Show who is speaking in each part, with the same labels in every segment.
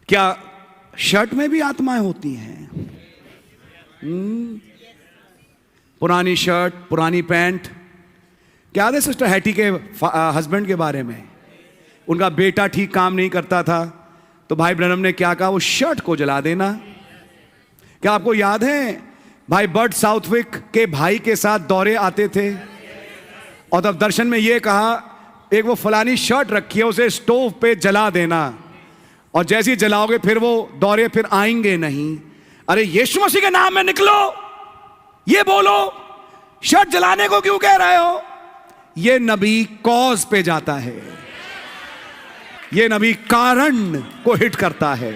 Speaker 1: क्या शर्ट में भी आत्माएं होती हैं? पुरानी शर्ट, पुरानी पैंट। क्या याद है सिस्टर हैटी के हस्बैंड के बारे में? उनका बेटा ठीक काम नहीं करता था तो भाई ब्रनम ने क्या कहा, वो शर्ट को जला देना। क्या आपको याद है भाई बर्ट साउथविक के भाई के साथ दौरे आते थे और तब दर्शन में ये कहा, एक वो फलानी शर्ट रखी है उसे स्टोव पे जला देना, और जैसे ही जलाओगे फिर वो दौरे फिर आएंगे नहीं। अरे यीशु मसीह के नाम में निकलो, ये बोलो, शर्ट जलाने को क्यों कह रहे हो? ये नबी कॉज पे जाता है, ये नबी कारण को हिट करता है।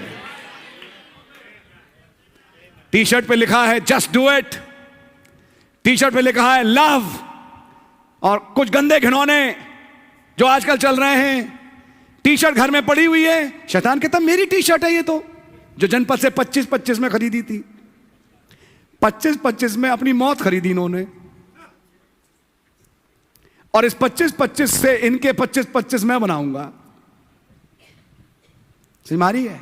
Speaker 1: टी शर्ट पे लिखा है just do it, T shirt पे लिखा है लव, और कुछ गंदे घिनौने जो आजकल चल रहे हैं, टी शर्ट घर में पड़ी हुई है। शैतान कहता मेरी टी शर्ट है ये, तो जो जनपद से 25-25 में खरीदी थी, 25-25 में अपनी मौत खरीदी इन्होंने, और इस 25-25 से इनके 25-25 मैं बनाऊंगा। सिमारी है।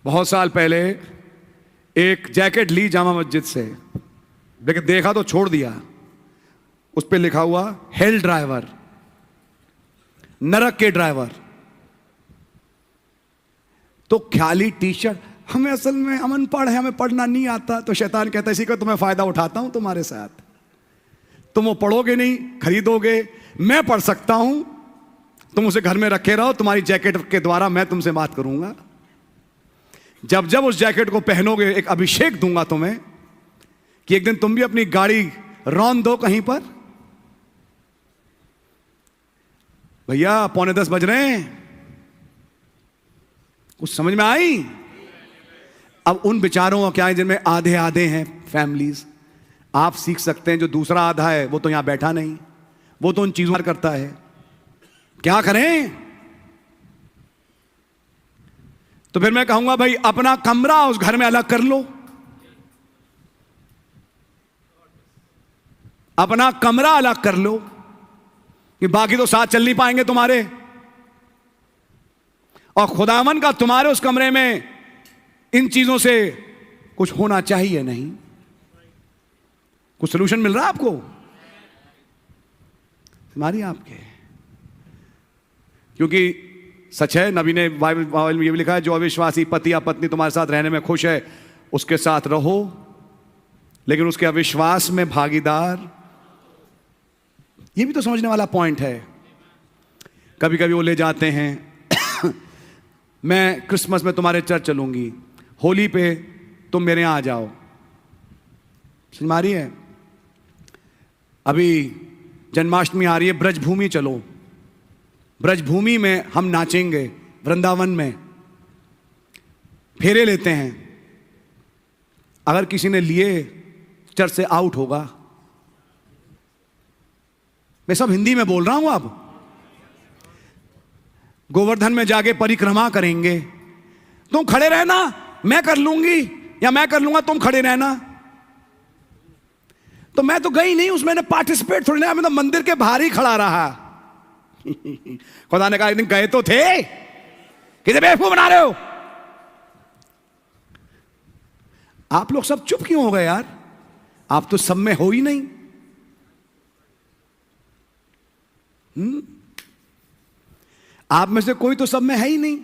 Speaker 1: बहुत साल पहले एक जैकेट ली जामा मस्जिद से, लेकिन देखा तो छोड़ दिया, उस पे लिखा हुआ हेल ड्राइवर, नरक के ड्राइवर। तो ख्याली टी शर्ट, हमें असल में हम अनपढ़ है, हमें पढ़ना नहीं आता, तो शैतान कहता है इसी का तुम्हें फायदा उठाता हूं तुम्हारे साथ, तुम वो पढ़ोगे नहीं, खरीदोगे, मैं पढ़ सकता हूं, तुम उसे घर में रखे रहो, तुम्हारी जैकेट के द्वारा मैं तुमसे बात करूंगा। जब जब उस जैकेट को पहनोगे एक अभिषेक दूंगा तुम्हें कि एक दिन तुम भी अपनी गाड़ी रौंद दो कहीं पर। भैया 9:45 बज रहे हैं, कुछ समझ में आई? अब उन विचारों का क्या है जिनमें आधे आधे हैं फैमिलीज, आप सीख सकते हैं। जो दूसरा आधा है वो तो यहां बैठा नहीं, वो तो उन चीजों पर करता है। क्या करें? तो फिर मैं कहूंगा भाई अपना कमरा उस घर में अलग कर लो, अपना कमरा अलग कर लो, कि बाकी तो साथ चल नहीं पाएंगे तुम्हारे, और खुदावन का तुम्हारे उस कमरे में इन चीजों से कुछ होना चाहिए नहीं। कुछ सलूशन मिल रहा है आपको? हमारी आपके, क्योंकि सच है, नबी ने बाइबल में ये भी लिखा है, जो अविश्वासी पति या पत्नी तुम्हारे साथ रहने में खुश है उसके साथ रहो, लेकिन उसके अविश्वास में भागीदार। ये भी तो समझने वाला पॉइंट है। कभी कभी वो ले जाते हैं मैं क्रिसमस में तुम्हारे चर्च चलूंगी, होली पे तुम मेरे यहां आ जाओ। समझ आ रही है? अभी जन्माष्टमी आ रही है, ब्रजभूमि चलो, ब्रजभूमि में हम नाचेंगे, वृंदावन में फेरे लेते हैं। अगर किसी ने लिए चर्च से आउट होगा। मैं सब हिंदी में बोल रहा हूं। अब गोवर्धन में जाके परिक्रमा करेंगे, तुम खड़े रहना, मैं कर लूंगी, या मैं कर लूंगा, तुम खड़े रहना। तो मैं तो गई नहीं उसमें, पार्टिसिपेट थोड़ी ना, मैं तो मंदिर के बाहर ही खड़ा रहा। खुदा ने कहा एक दिन गए तो थे, किसे बेवकूफ बना रहे हो? आप लोग सब चुप क्यों हो गए यार? आप तो सब में हो ही नहीं। आप में से कोई तो सब में है ही नहीं।